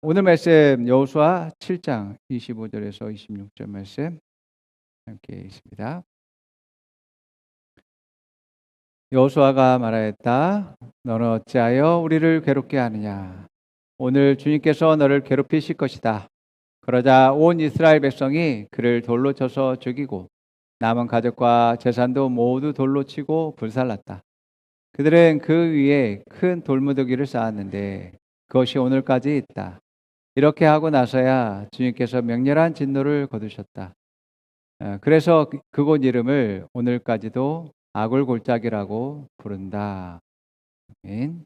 오늘 말씀 여호수아 7장 25절에서 26절 말씀 함께 있습니다. 여호수아가 말하였다. 너는 어찌하여 우리를 괴롭게 하느냐? 오늘 주님께서 너를 괴롭히실 것이다. 그러자 온 이스라엘 백성이 그를 돌로 쳐서 죽이고 남은 가족과 재산도 모두 돌로 치고 불살랐다. 그들은 그 위에 큰 돌무더기를 쌓았는데 그것이 오늘까지 있다. 이렇게 하고 나서야 주님께서 맹렬한 진노를 거두셨다. 그래서 그곳 이름을 오늘까지도 아굴골짜기라고 부른다. 아멘.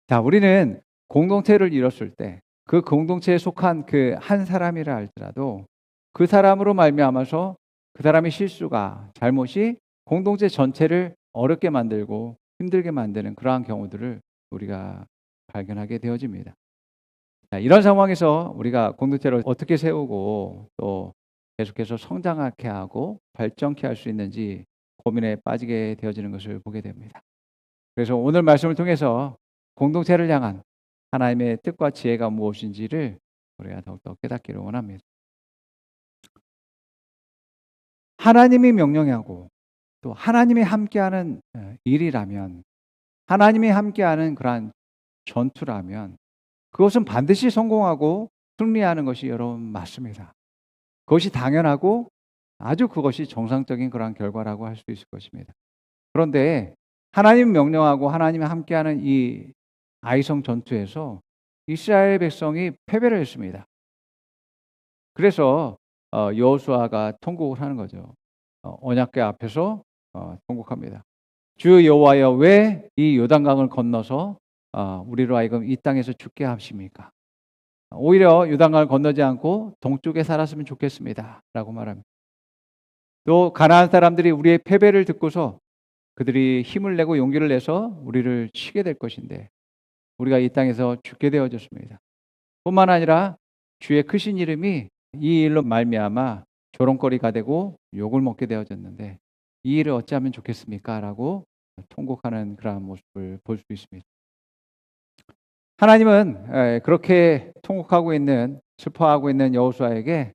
자, 우리는 공동체를 이뤘을 때 그 공동체에 속한 그 한 사람이라 할지라도 그 사람으로 말미암아서 그 사람의 실수가 잘못이 공동체 전체를 어렵게 만들고 힘들게 만드는 그러한 경우들을 우리가 발견하게 되어집니다. 자, 이런 상황에서 우리가 공동체를 어떻게 세우고 또 계속해서 성장하게 하고 발전케 할 수 있는지 고민에 빠지게 되어지는 것을 보게 됩니다. 그래서 오늘 말씀을 통해서 공동체를 향한 하나님의 뜻과 지혜가 무엇인지를 우리가 더욱더 깨닫기를 원합니다. 하나님이 명령하고 또 하나님이 함께하는 일이라면, 하나님이 함께하는 그러한 전투라면 그것은 반드시 성공하고 승리하는 것이 여러분 맞습니다. 그것이 당연하고 아주 그것이 정상적인 그러한 결과라고 할 수 있을 것입니다. 그런데 하나님 명령하고 하나님이 함께하는 이 아이성 전투에서 이스라엘 백성이 패배를 했습니다. 그래서 여호수아가 통곡을 하는 거죠. 언약궤 앞에서 통곡합니다. 주 여호와여, 왜 이 요단강을 건너서 우리로 하여금 이 땅에서 죽게 하십니까? 오히려 요단강을 건너지 않고 동쪽에 살았으면 좋겠습니다 라고 말합니다. 또 가나안 사람들이 우리의 패배를 듣고서 그들이 힘을 내고 용기를 내서 우리를 치게 될 것인데 우리가 이 땅에서 죽게 되어졌습니다. 뿐만 아니라 주의 크신 이름이 이 일로 말미암아 조롱거리가 되고 욕을 먹게 되어졌는데 이 일을 어찌하면 좋겠습니까? 라고 통곡하는 그러한 모습을 볼 수 있습니다. 하나님은 그렇게 통곡하고 있는, 슬퍼하고 있는 여호수아에게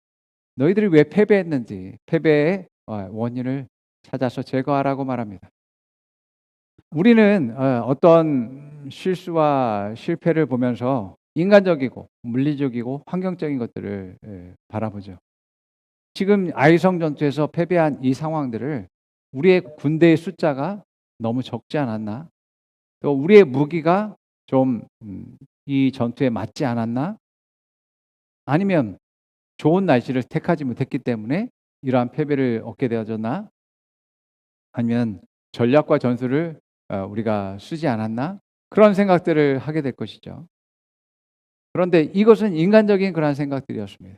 너희들이 왜 패배했는지 패배의 원인을 찾아서 제거하라고 말합니다. 우리는 어떤 실수와 실패를 보면서 인간적이고 물리적이고 환경적인 것들을 바라보죠. 지금 아이성 전투에서 패배한 이 상황들을 우리의 군대의 숫자가 너무 적지 않았나? 또 우리의 무기가 좀 이 전투에 맞지 않았나? 아니면 좋은 날씨를 택하지 못했기 때문에 이러한 패배를 얻게 되어졌나? 아니면 전략과 전술을 우리가 쓰지 않았나? 그런 생각들을 하게 될 것이죠. 그런데 이것은 인간적인 그런 생각들이었습니다.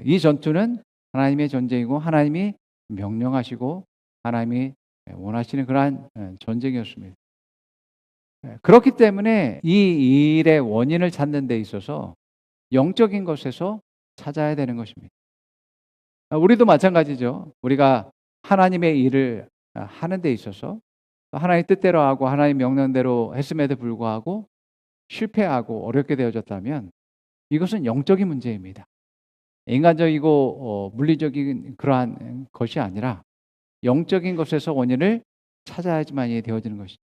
이 전투는 하나님의 전쟁이고 하나님이 명령하시고 하나님이 원하시는 그러한 전쟁이었습니다. 그렇기 때문에 이 일의 원인을 찾는 데 있어서 영적인 것에서 찾아야 되는 것입니다. 우리도 마찬가지죠. 우리가 하나님의 일을 하는 데 있어서 하나님의 뜻대로 하고 하나님의 명령대로 했음에도 불구하고 실패하고 어렵게 되어졌다면 이것은 영적인 문제입니다. 인간적이고 물리적인 그러한 것이 아니라 영적인 것에서 원인을 찾아야지만이 되어지는 것이죠.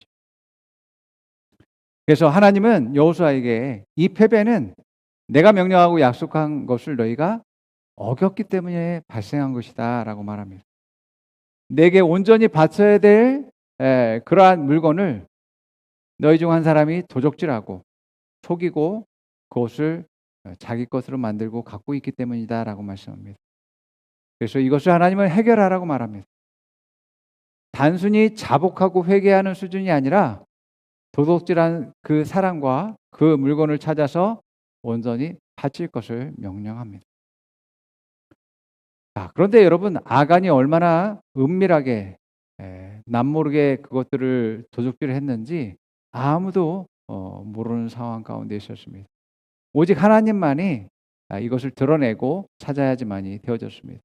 그래서 하나님은 여호수아에게 이 패배는 내가 명령하고 약속한 것을 너희가 어겼기 때문에 발생한 것이다 라고 말합니다. 내게 온전히 바쳐야 될 그러한 물건을 너희 중 한 사람이 도적질하고 속이고 그것을 자기 것으로 만들고 갖고 있기 때문이다 라고 말씀합니다. 그래서 이것을 하나님은 해결하라고 말합니다. 단순히 자복하고 회개하는 수준이 아니라 도둑질한 그 사람과 그 물건을 찾아서 온전히 바칠 것을 명령합니다. 그런데 여러분, 아간이 얼마나 은밀하게 남모르게 그것들을 도둑질을 했는지 아무도 모르는 상황 가운데 있었습니다. 오직 하나님만이 이것을 드러내고 찾아야지만이 되어졌습니다.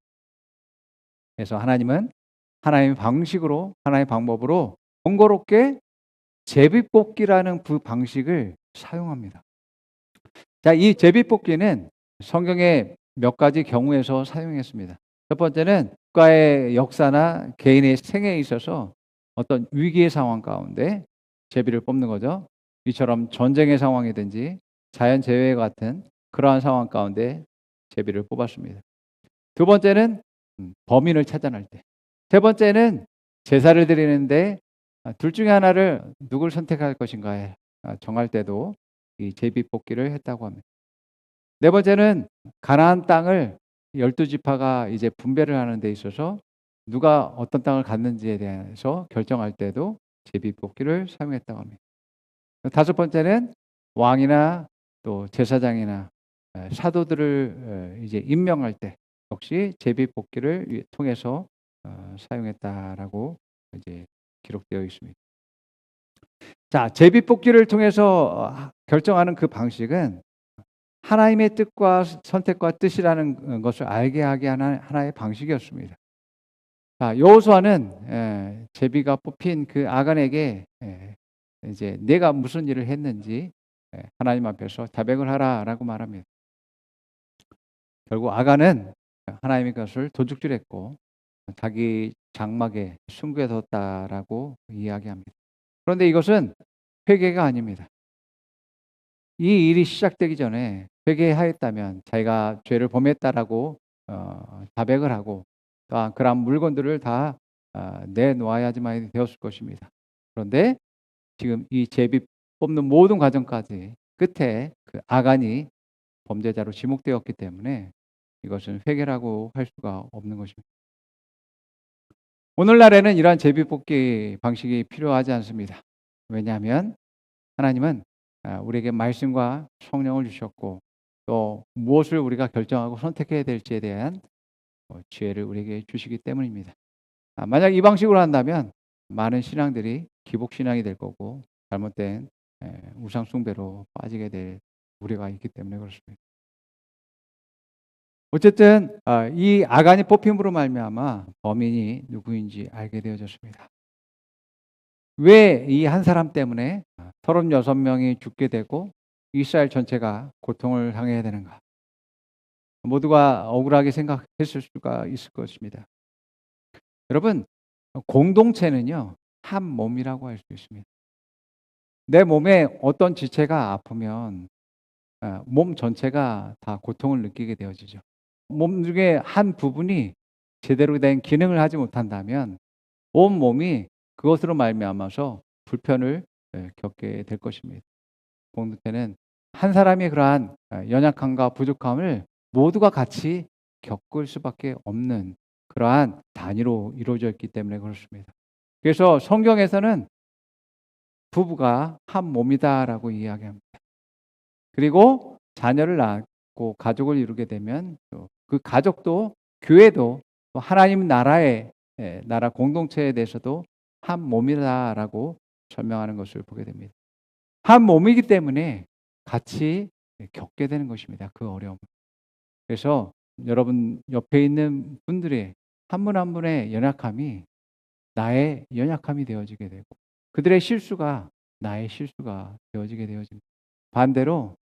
그래서 하나님은 하나님의 방식으로, 하나님의 방법으로 번거롭게 제비뽑기라는 그 방식을 사용합니다. 자, 이 제비뽑기는 성경에 몇 가지 경우에서 사용했습니다. 첫 번째는 국가의 역사나 개인의 생애에 있어서 어떤 위기의 상황 가운데 제비를 뽑는 거죠. 이처럼 전쟁의 상황이든지 자연재해 같은 그러한 상황 가운데 제비를 뽑았습니다. 두 번째는 범인을 찾아낼 때. 세 번째는 제사를 드리는데 둘 중에 하나를 누굴 선택할 것인가에 정할 때도 이 제비 뽑기를 했다고 합니다. 네 번째는 가나안 땅을 12지파가 이제 분배를 하는 데 있어서 누가 어떤 땅을 갖는지에 대해서 결정할 때도 제비 뽑기를 사용했다고 합니다. 다섯 번째는 왕이나 또 제사장이나 사도들을 이제 임명할 때 역시 제비 뽑기를 통해서 사용했다라고 이제 기록되어 있습니다. 자, 제비 뽑기를 통해서 결정하는 그 방식은 하나님의 뜻과 선택과 뜻이라는 것을 알게 하게 하는 하나의 방식이었습니다. 자, 여호수아는 제비가 뽑힌 그 아간에게 이제 내가 무슨 일을 했는지 하나님 앞에서 자백을 하라라고 말합니다. 결국 아간은 하나님의 것을 도둑질했고 자기 장막에 숨겨뒀다라고 이야기합니다. 그런데 이것은 회개가 아닙니다. 이 일이 시작되기 전에 회개하였다면 자기가 죄를 범했다라고 자백을 하고 또한 그러한 물건들을 다 내놓아야지만 되었을 것입니다. 그런데 지금 이 제비 뽑는 모든 과정까지 끝에 그 아간이 범죄자로 지목되었기 때문에 이것은 회개라고 할 수가 없는 것입니다. 오늘날에는 이러한 제비 뽑기 방식이 필요하지 않습니다. 왜냐하면 하나님은 우리에게 말씀과 성령을 주셨고 또 무엇을 우리가 결정하고 선택해야 될지에 대한 지혜를 우리에게 주시기 때문입니다. 만약 이 방식으로 한다면 많은 신앙들이 기복신앙이 될 거고 잘못된 우상 숭배로 빠지게 될 우려가 있기 때문에 그렇습니다. 어쨌든 이 아간이 뽑힘으로 말미암아 범인이 누구인지 알게 되어졌습니다. 왜 이 한 사람 때문에 36명이 죽게 되고 이스라엘 전체가 고통을 당해야 되는가? 모두가 억울하게 생각했을 수가 있을 것입니다. 여러분, 공동체는요, 한 몸이라고 할 수 있습니다. 내 몸에 어떤 지체가 아프면 몸 전체가 다 고통을 느끼게 되어지죠. 몸 중에 한 부분이 제대로 된 기능을 하지 못한다면 온 몸이 그것으로 말미암아서 불편을 겪게 될 것입니다. 공동체는 한 사람의 그러한 연약함과 부족함을 모두가 같이 겪을 수밖에 없는 그러한 단위로 이루어져 있기 때문에 그렇습니다. 그래서 성경에서는 부부가 한 몸이다라고 이야기합니다. 그리고 자녀를 낳고 가족을 이루게 되면 그 가족도 교회도 또 하나님 나라의 나라 공동체에 대해서도 한 몸이다라고 설명하는 것을 보게 됩니다. 한 몸이기 때문에 같이 겪게 되는 것입니다. 그 어려움. 그래서 여러분 옆에 있는 분들의 한 분 한 분의 연약함이 나의 연약함이 되어지게 되고 그들의 실수가 나의 실수가 되어지게 되어집니다. 반대로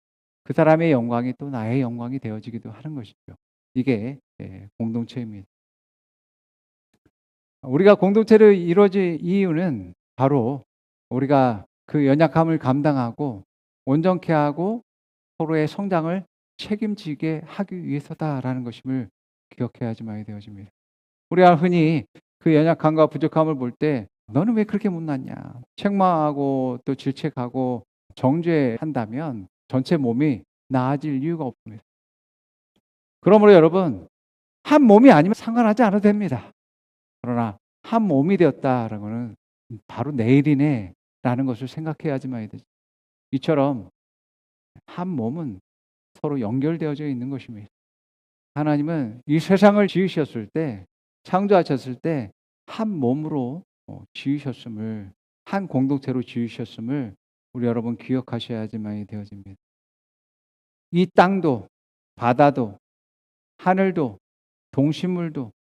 그 사람의 영광이 또 나의 영광이 되어지기도 하는 것이죠. 이게 공동체입니다. 우리가 공동체를 이루어질 이유는 바로 우리가 그 연약함을 감당하고 온전케 하고 서로의 성장을 책임지게 하기 위해서다라는 것임을 기억해야지만 되어집니다. 우리가 흔히 그 연약함과 부족함을 볼 때 너는 왜 그렇게 못났냐 책망하고 또 질책하고 정죄한다면 전체 몸이 나아질 이유가 없습니다. 그러므로 여러분 한 몸이 아니면 상관하지 않아도 됩니다. 그러나 한 몸이 되었다라는 것은 바로 내일이네 라는 것을 생각해야지만 되죠. 이처럼 한 몸은 서로 연결되어져 있는 것입니다. 하나님은 이 세상을 지으셨을 때 창조하셨을 때 한 몸으로 지으셨음을 한 공동체로 지으셨음을 우리 여러분 기억하셔야지만 되어집니다. 이 땅도 바다도 하늘도 동식물도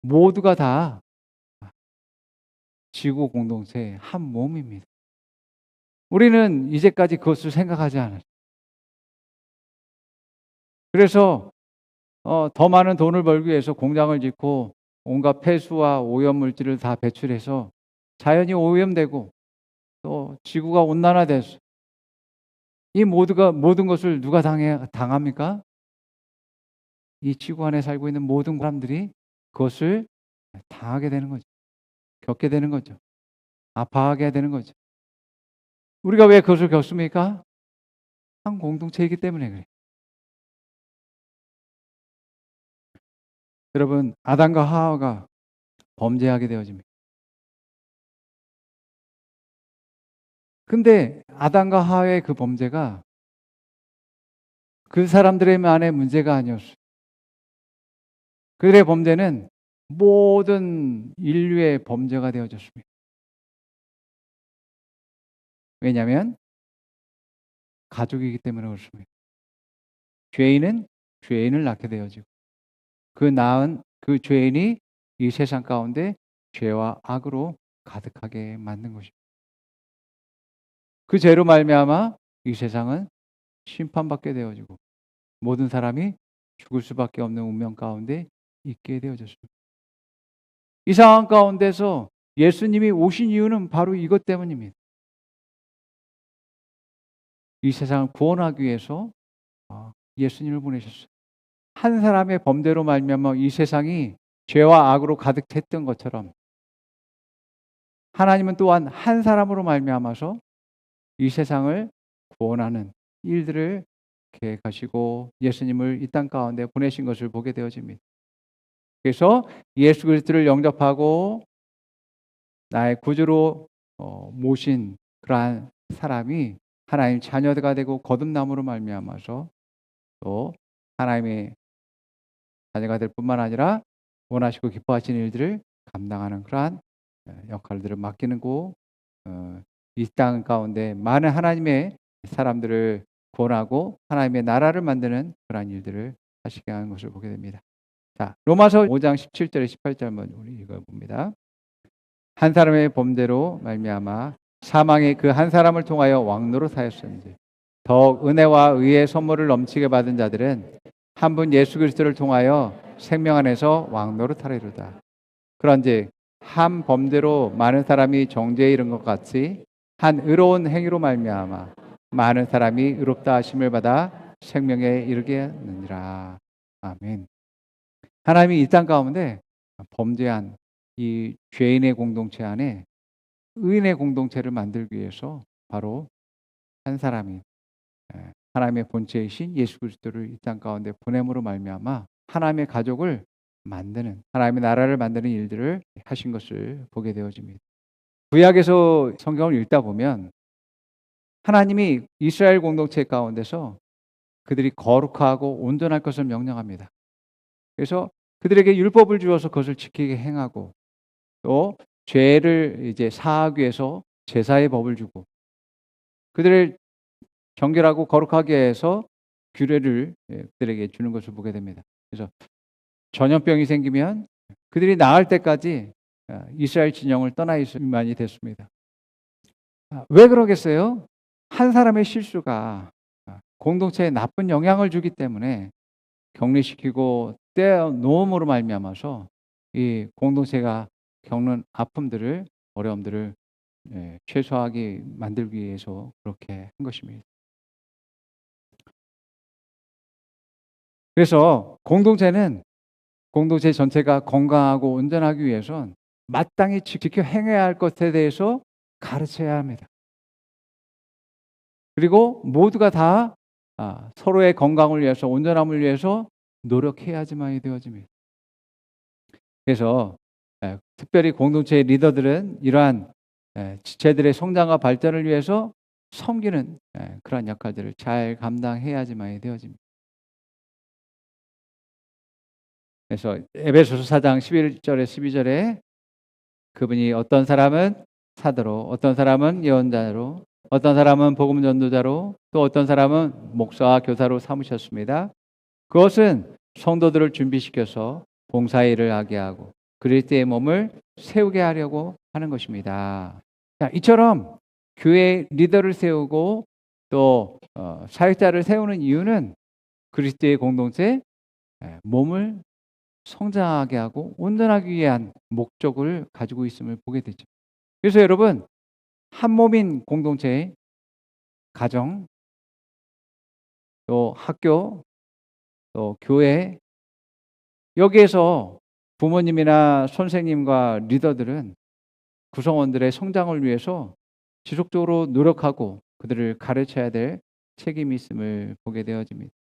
모두가 다 지구 공동체의 한 몸입니다. 우리는 이제까지 그것을 생각하지 않았어요. 그래서 더 많은 돈을 벌기 위해서 공장을 짓고 온갖 폐수와 오염물질을 다 배출해서 자연이 오염되고 또 지구가 온난화돼서 이 모든 것을 누가 당합니까? 이 지구 안에 살고 있는 모든 사람들이 그것을 당하게 되는 거죠. 겪게 되는 거죠. 아파하게 되는 거죠. 우리가 왜 그것을 겪습니까? 한 공동체이기 때문에 그래요. 여러분, 아담과 하와가 범죄하게 되어집니다. 근데 아담과 하와의 그 범죄가 그 사람들만의 문제가 아니었어요. 그들의 범죄는 모든 인류의 범죄가 되어졌습니다. 왜냐하면 가족이기 때문에 그렇습니다. 죄인은 죄인을 낳게 되어지고 그 낳은 그 죄인이 이 세상 가운데 죄와 악으로 가득하게 만든 것입니다. 그 죄로 말미암아 이 세상은 심판받게 되어지고 모든 사람이 죽을 수밖에 없는 운명 가운데 있게 되어졌습니다. 이 상황 가운데서 예수님이 오신 이유는 바로 이것 때문입니다. 이 세상을 구원하기 위해서 예수님을 보내셨어요. 한 사람의 범죄로 말미암아 이 세상이 죄와 악으로 가득했던 것처럼 하나님은 또한 한 사람으로 말미암아서 이 세상을 구원하는 일들을 계획하시고 예수님을 이 땅 가운데 보내신 것을 보게 되어집니다. 그래서 예수 그리스도를 영접하고 나의 구주로 모신 그러한 사람이 하나님 자녀가 되고 거듭남으로 말미암아서 또 하나님의 자녀가 될 뿐만 아니라 원하시고 기뻐하시는 일들을 감당하는 그러한 역할들을 맡기는 고 이 땅 가운데 많은 하나님의 사람들을 구원하고 하나님의 나라를 만드는 그러한 일들을 하시게 하는 것을 보게 됩니다. 자, 로마서 5장 17절에 18절 한번 우리 읽어봅니다. 한 사람의 범죄로 말미암아 사망의 그 한 사람을 통하여 왕노릇하였은지 더욱 은혜와 의의 선물을 넘치게 받은 자들은 한 분 예수 그리스도를 통하여 생명 안에서 왕노릇하리로다. 그런즉 한 범죄로 많은 사람이 정죄에 이른 것 같이 한 의로운 행위로 말미암아 많은 사람이 의롭다 하심을 받아 생명에 이르게 하느니라. 아멘. 하나님이 이 땅 가운데 범죄한 이 죄인의 공동체 안에 의인의 공동체를 만들기 위해서 바로 한 사람이 하나님의 본체이신 예수 그리스도를 이 땅 가운데 보냄으로 말미암아 하나님의 가족을 만드는 하나님의 나라를 만드는 일들을 하신 것을 보게 되어집니다. 구약에서 성경을 읽다 보면 하나님이 이스라엘 공동체 가운데서 그들이 거룩하고 온전할 것을 명령합니다. 그래서 그들에게 율법을 주어서 그것을 지키게 행하고 또 죄를 이제 사하기 위해서 제사의 법을 주고 그들을 정결하고 거룩하게 해서 규례를 그들에게 주는 것을 보게 됩니다. 그래서 전염병이 생기면 그들이 나을 때까지 이스라엘 진영을 떠나 있을만이 됐습니다. 왜 그러겠어요? 한 사람의 실수가 공동체에 나쁜 영향을 주기 때문에 격리시키고 떼어놓음으로 말미암아서 이 공동체가 겪는 아픔들을 어려움들을 최소화하게 만들기 위해서 그렇게 한 것입니다. 그래서 공동체 전체가 건강하고 온전하기 위해선 마땅히 지켜 행해야 할 것에 대해서 가르쳐야 합니다. 그리고 모두가 다 서로의 건강을 위해서 온전함을 위해서 노력해야지만이 되어집니다. 그래서 특별히 공동체의 리더들은 이러한 지체들의 성장과 발전을 위해서 섬기는 그러한 역할들을 잘 감당해야지만이 되어집니다. 그래서 에베소서 4장 11절에 12절에 그분이 어떤 사람은 사도로, 어떤 사람은 예언자로, 어떤 사람은 복음 전도자로, 또 어떤 사람은 목사와 교사로 삼으셨습니다. 그것은 성도들을 준비시켜서 봉사의 일을 하게 하고 그리스도의 몸을 세우게 하려고 하는 것입니다. 자, 이처럼 교회 리더를 세우고 또 사역자를 세우는 이유는 그리스도의 공동체, 몸을 성장하게 하고 온전하기 위한 목적을 가지고 있음을 보게 되죠. 그래서 여러분, 한 몸인 공동체, 가정, 또 학교, 또 교회, 여기에서 부모님이나 선생님과 리더들은 구성원들의 성장을 위해서 지속적으로 노력하고 그들을 가르쳐야 될 책임이 있음을 보게 되어집니다.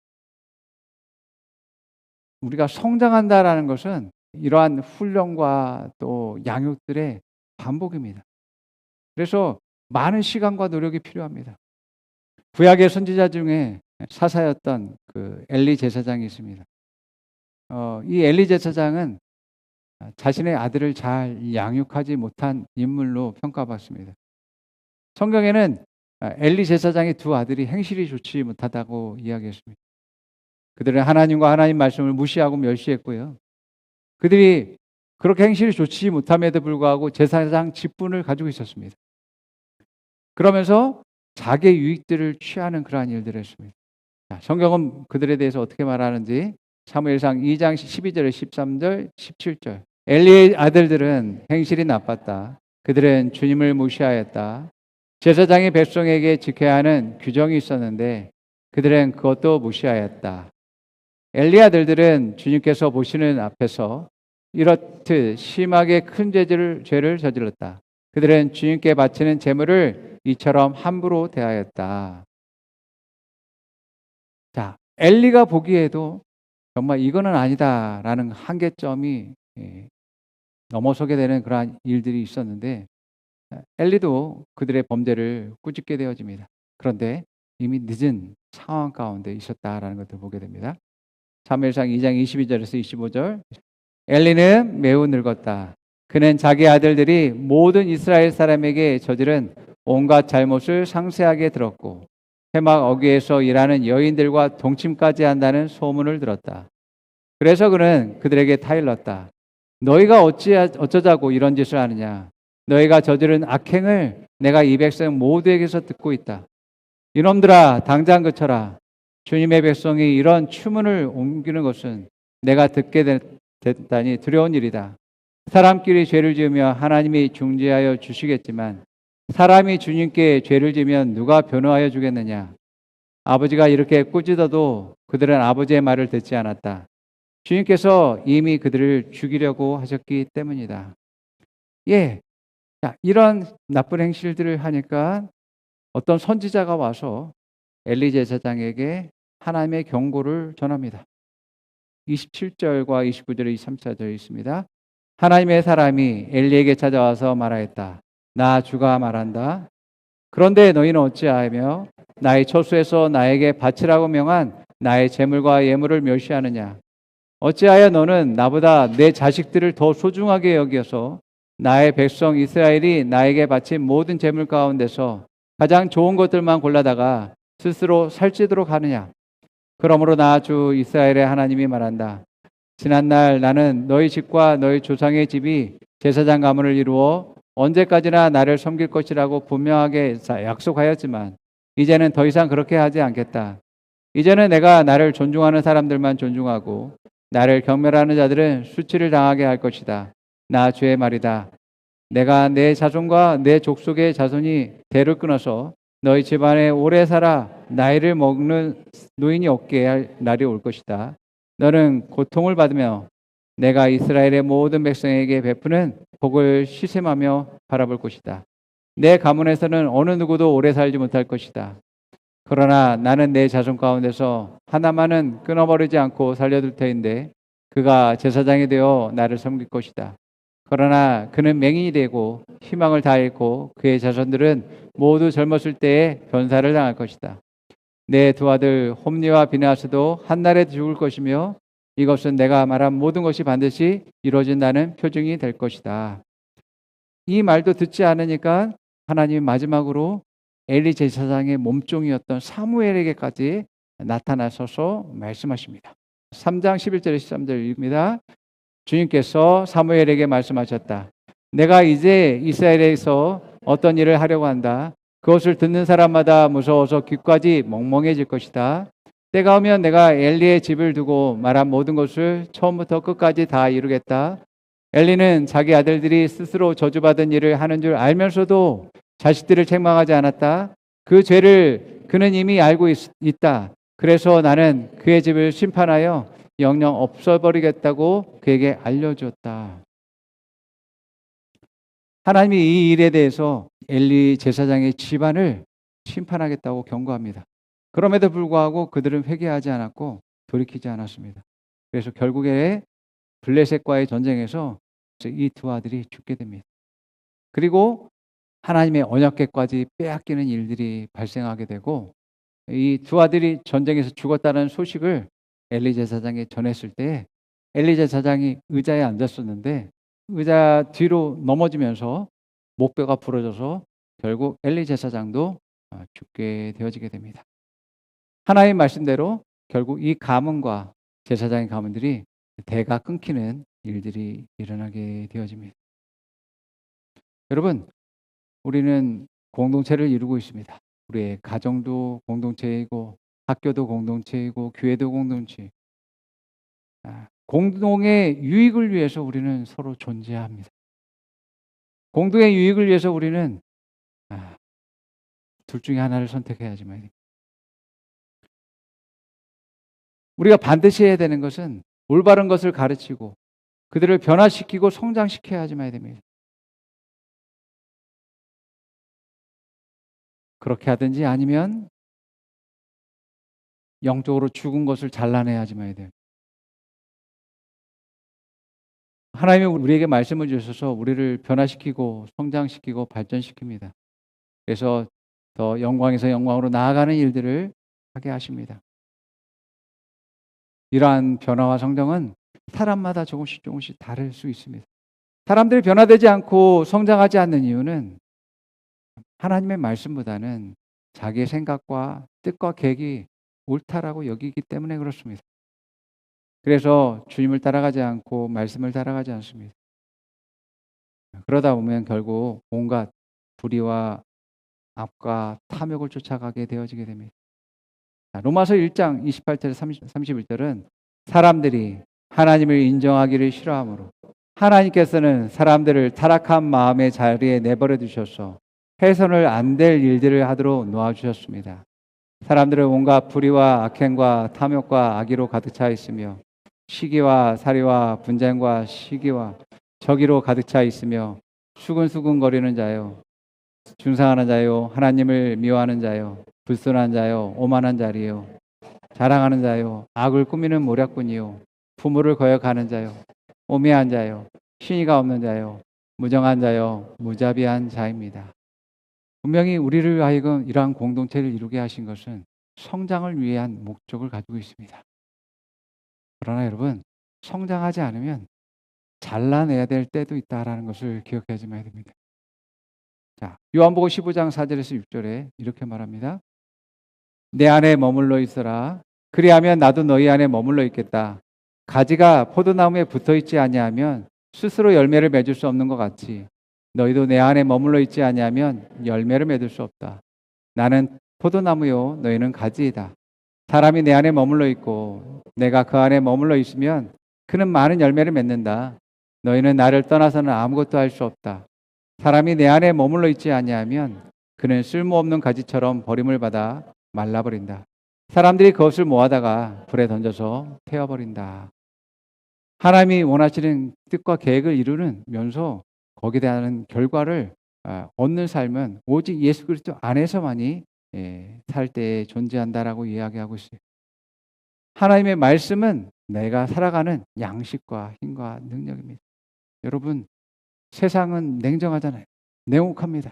우리가 성장한다라는 것은 이러한 훈련과 또 양육들의 반복입니다. 그래서 많은 시간과 노력이 필요합니다. 구약의 선지자 중에 사사였던 그 엘리 제사장이 있습니다. 이 엘리 제사장은 자신의 아들을 잘 양육하지 못한 인물로 평가받습니다. 성경에는 엘리 제사장의 두 아들이 행실이 좋지 못하다고 이야기했습니다. 그들은 하나님과 하나님 말씀을 무시하고 멸시했고요. 그들이 그렇게 행실이 좋지 못함에도 불구하고 제사장 직분을 가지고 있었습니다. 그러면서 자기의 유익들을 취하는 그러한 일들을 했습니다. 성경은 그들에 대해서 어떻게 말하는지 사무엘상 2장 12절, 13절, 17절. 엘리의 아들들은 행실이 나빴다. 그들은 주님을 무시하였다. 제사장이 백성에게 지켜야 하는 규정이 있었는데 그들은 그것도 무시하였다. 엘리 아들들은 주님께서 보시는 앞에서 이렇듯 심하게 큰 죄를 저질렀다. 그들은 주님께 바치는 제물을 이처럼 함부로 대하였다. 자, 엘리가 보기에도 정말 이거는 아니다라는 한계점이 넘어서게 되는 그러한 일들이 있었는데 엘리도 그들의 범죄를 꾸짖게 되어집니다. 그런데 이미 늦은 상황 가운데 있었다라는 것을 보게 됩니다. 사무엘상 2장 22절에서 25절. 엘리는 매우 늙었다. 그는 자기 아들들이 모든 이스라엘 사람에게 저지른 온갖 잘못을 상세하게 들었고 회막 어귀에서 일하는 여인들과 동침까지 한다는 소문을 들었다. 그래서 그는 그들에게 타일렀다. 너희가 어쩌자고 이런 짓을 하느냐. 너희가 저지른 악행을 내가 이 백성 모두에게서 듣고 있다. 이놈들아 당장 그쳐라. 주님의 백성이 이런 추문을 옮기는 것은 내가 듣게 됐다니 두려운 일이다. 사람끼리 죄를 지으며 하나님이 중재하여 주시겠지만 사람이 주님께 죄를 지면 누가 변호하여 주겠느냐. 아버지가 이렇게 꾸짖어도 그들은 아버지의 말을 듣지 않았다. 주님께서 이미 그들을 죽이려고 하셨기 때문이다. 자, 이런 나쁜 행실들을 하니까 어떤 선지자가 와서 엘리 제사장에게 하나님의 경고를 전합니다. 27절과 29절에 23절에 있습니다. 하나님의 사람이 엘리에게 찾아와서 말하였다. 나 주가 말한다. 그런데 너희는 어찌하며 나의 처소에서 나에게 바치라고 명한 나의 재물과 예물을 멸시하느냐. 어찌하여 너는 나보다 내 자식들을 더 소중하게 여겨서 나의 백성 이스라엘이 나에게 바친 모든 재물 가운데서 가장 좋은 것들만 골라다가 스스로 살찌도록 하느냐. 그러므로 나 주 이스라엘의 하나님이 말한다. 지난날 나는 너희 집과 너희 조상의 집이 제사장 가문을 이루어 언제까지나 나를 섬길 것이라고 분명하게 약속하였지만 이제는 더 이상 그렇게 하지 않겠다. 이제는 내가 나를 존중하는 사람들만 존중하고 나를 경멸하는 자들은 수치를 당하게 할 것이다. 나 주의 말이다. 내가 내 자손과 내 족속의 자손이 대를 끊어서 너희 집안에 오래 살아 나이를 먹는 노인이 없게 할 날이 올 것이다. 너는 고통을 받으며 내가 이스라엘의 모든 백성에게 베푸는 복을 시샘하며 바라볼 것이다. 내 가문에서는 어느 누구도 오래 살지 못할 것이다. 그러나 나는 내 자손 가운데서 하나만은 끊어버리지 않고 살려둘 터인데 그가 제사장이 되어 나를 섬길 것이다. 그러나 그는 맹인이 되고 희망을 다 잃고 그의 자손들은 모두 젊었을 때에 변사를 당할 것이다. 내 두 아들 홈니와 비나스도 한날에 죽을 것이며 이것은 내가 말한 모든 것이 반드시 이루어진다는 표징이 될 것이다. 이 말도 듣지 않으니까 하나님이 마지막으로 엘리 제사장의 몸종이었던 사무엘에게까지 나타나셔서 말씀하십니다. 3장 11절 13절입니다. 주님께서 사무엘에게 말씀하셨다. 내가 이제 이스라엘에서 어떤 일을 하려고 한다. 그것을 듣는 사람마다 무서워서 귀까지 멍멍해질 것이다. 때가 오면 내가 엘리의 집을 두고 말한 모든 것을 처음부터 끝까지 다 이루겠다. 엘리는 자기 아들들이 스스로 저주받은 일을 하는 줄 알면서도 자식들을 책망하지 않았다. 그 죄를 그는 이미 알고 있다. 그래서 나는 그의 집을 심판하여 영영 없애버리겠다고 그에게 알려주었다. 하나님이 이 일에 대해서 엘리 제사장의 집안을 심판하겠다고 경고합니다. 그럼에도 불구하고 그들은 회개하지 않았고 돌이키지 않았습니다. 그래서 결국에 블레셋과의 전쟁에서 이 두 아들이 죽게 됩니다. 그리고 하나님의 언약궤까지 빼앗기는 일들이 발생하게 되고 이 두 아들이 전쟁에서 죽었다는 소식을 엘리 제사장에 전했을 때 엘리 제사장이 의자에 앉았었는데 의자 뒤로 넘어지면서 목뼈가 부러져서 결국 엘리 제사장도 죽게 되어지게 됩니다. 하나님의 말씀대로 결국 이 가문과 제사장의 가문들이 대가 끊기는 일들이 일어나게 되어집니다. 여러분, 우리는 공동체를 이루고 있습니다. 우리의 가정도 공동체이고 학교도 공동체이고 교회도 공동체. 공동의 유익을 위해서 우리는 서로 존재합니다. 공동의 유익을 위해서 우리는 둘 중에 하나를 선택해야지만 우리가 반드시 해야 되는 것은 올바른 것을 가르치고 그들을 변화시키고 성장시켜야 하지만 됩니다. 그렇게 하든지 아니면 영적으로 죽은 것을 잘라내야지만 돼요. 하나님이 우리에게 말씀을 주셔서 우리를 변화시키고 성장시키고 발전시킵니다. 그래서 더 영광에서 영광으로 나아가는 일들을 하게 하십니다. 이러한 변화와 성장은 사람마다 조금씩 다를 수 있습니다. 사람들이 변화되지 않고 성장하지 않는 이유는 하나님의 말씀보다는 자기의 생각과 뜻과 계획이 옳다라고 여기기 때문에 그렇습니다. 그래서 주님을 따라가지 않고 말씀을 따라가지 않습니다. 그러다 보면 결국 온갖 불의와 악과 탐욕을 쫓아가게 되어지게 됩니다. 로마서 1장 28절 31절은 사람들이 하나님을 인정하기를 싫어하므로 하나님께서는 사람들을 타락한 마음의 자리에 내버려 두셔서 해서는 안 될 일들을 하도록 놓아주셨습니다. 사람들은 온갖 불의와 악행과 탐욕과 악의로 가득 차 있으며 시기와 살이와 분쟁과 시기와 저기로 가득 차 있으며 수근수근거리는 자요 중상하는 자요 하나님을 미워하는 자요 불순한 자요 오만한 자리요 자랑하는 자요 악을 꾸미는 모략꾼이요 부모를 거역하는 자요 오매한 자요 신의가 없는 자요 무정한 자요 무자비한 자입니다. 분명히 우리를 하여금 이러한 공동체를 이루게 하신 것은 성장을 위한 목적을 가지고 있습니다. 그러나 여러분 성장하지 않으면 잘라내야 될 때도 있다라는 것을 기억하지만 됩니다. 자, 요한복음 15장 4절에서 6절에 이렇게 말합니다. 내 안에 머물러 있어라. 그리하면 나도 너희 안에 머물러 있겠다. 가지가 포도나무에 붙어 있지 아니하면 스스로 열매를 맺을 수 없는 것 같이 너희도 내 안에 머물러 있지 아니하면 열매를 맺을 수 없다. 나는 포도나무요 너희는 가지이다. 사람이 내 안에 머물러 있고 내가 그 안에 머물러 있으면 그는 많은 열매를 맺는다. 너희는 나를 떠나서는 아무것도 할 수 없다. 사람이 내 안에 머물러 있지 아니하면 그는 쓸모없는 가지처럼 버림을 받아 말라버린다. 사람들이 그것을 모아다가 불에 던져서 태워버린다. 하나님이 원하시는 뜻과 계획을 이루면서 거기에 대한 결과를 얻는 삶은 오직 예수 그리스도 안에서만이 살 때에 존재한다라고 이야기하고 있어요. 하나님의 말씀은 내가 살아가는 양식과 힘과 능력입니다. 여러분 세상은 냉정하잖아요. 냉혹합니다.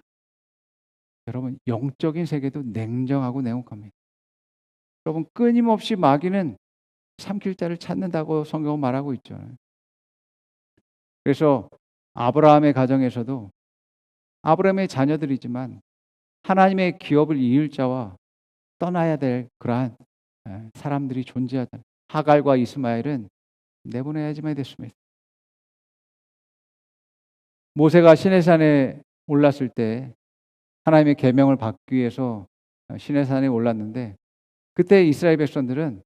여러분 영적인 세계도 냉정하고 냉혹합니다. 여러분 끊임없이 마귀는 삼킬 자를 찾는다고 성경은 말하고 있죠. 그래서 아브라함의 가정에서도 아브라함의 자녀들이지만 하나님의 기업을 이을 자와 떠나야 될 그러한 사람들이 존재하잖아요. 하갈과 이스마엘은 내보내야지만 됐습니다. 모세가 시내산에 올랐을 때 하나님의 계명을 받기 위해서 시내산에 올랐는데 그때 이스라엘 백성들은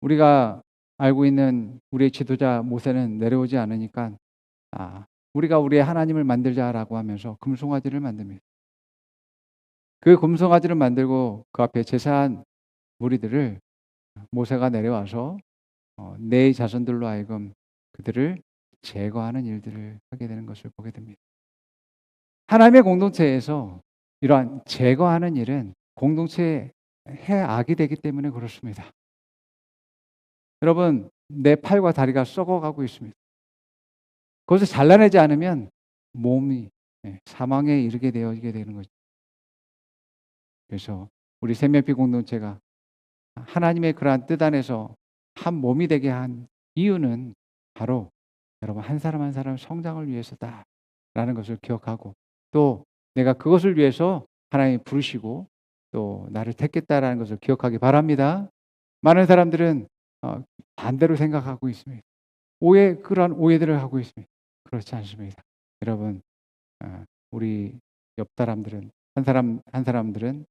우리가 알고 있는 우리의 지도자 모세는 내려오지 않으니까 우리가 우리의 하나님을 만들자라고 하면서 금송아지를 만듭니다. 그 금송아지를 만들고 그 앞에 제사한 무리들을 모세가 내려와서 네 자손들로 하여금 그들을 제거하는 일들을 하게 되는 것을 보게 됩니다. 하나님의 공동체에서 이러한 제거하는 일은 공동체의 해악이 되기 때문에 그렇습니다. 여러분, 내 팔과 다리가 썩어가고 있습니다. 그것을 잘라내지 않으면 몸이 사망에 이르게 되어지게 되는 거죠. 그래서 우리 새면피 공동체가 하나님의 그러한 뜻 안에서 한 몸이 되게 한 이유는 바로 여러분 한 사람 한 사람 성장을 위해서다라는 것을 기억하고, 또 내가 그것을 위해서 하나님이 부르시고 또 나를 택했다라는 것을 기억하기 바랍니다. 많은 사람들은 반대로 생각하고 있습니다. 그러한 오해들을 하고 있습니다. 그렇지 않습니다. 여러분, 우리 옆 사람들은 한 사람들은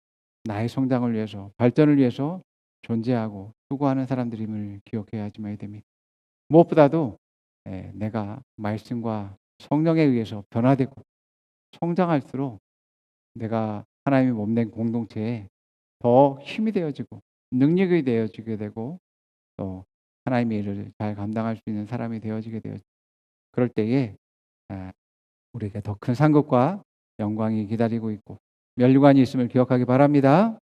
나의 성장을 위해서, 발전을 위해서 존재하고 수고하는 사람들임을 기억해야지만 됩니다. 무엇보다도 내가 말씀과 성령에 의해서 변화되고 성장할수록 내가 하나님의 몸된 공동체에 더 힘이 되어지고 능력이 되어지게 되고 또 하나님의 일을 잘 감당할 수 있는 사람이 되어지게 되어, 그럴 때에 우리에게 더 큰 상급과 영광이 기다리고 있고 면류관이 있음을 기억하기 바랍니다.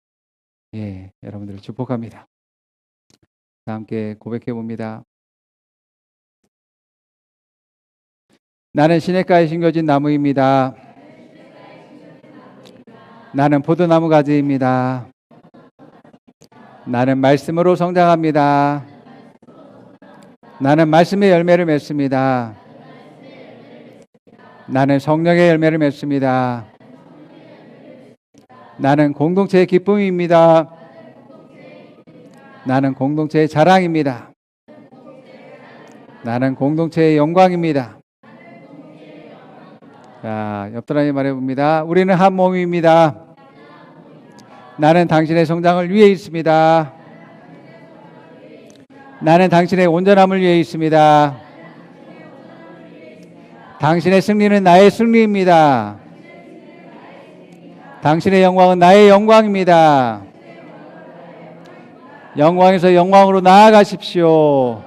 여러분들을 축복합니다. 다 함께 고백해 봅니다. 나는 시냇가에 심겨진 나무입니다. 나는 포도나무 가지입니다. 나는 말씀으로 성장합니다. 나는 말씀의 열매를 맺습니다. 나는 성령의 열매를 맺습니다. 나는 공동체의 기쁨입니다. 나는 공동체의 자랑입니다. 나는 공동체의 영광입니다. 자, 옆 사람이 말해봅니다. 우리는 한 몸입니다. 나는 당신의 성장을 위해 있습니다. 나는 당신의 온전함을 위해 있습니다. 당신의 승리는 나의 승리입니다. 당신의 영광은 나의 영광입니다. 영광에서 영광으로 나아가십시오.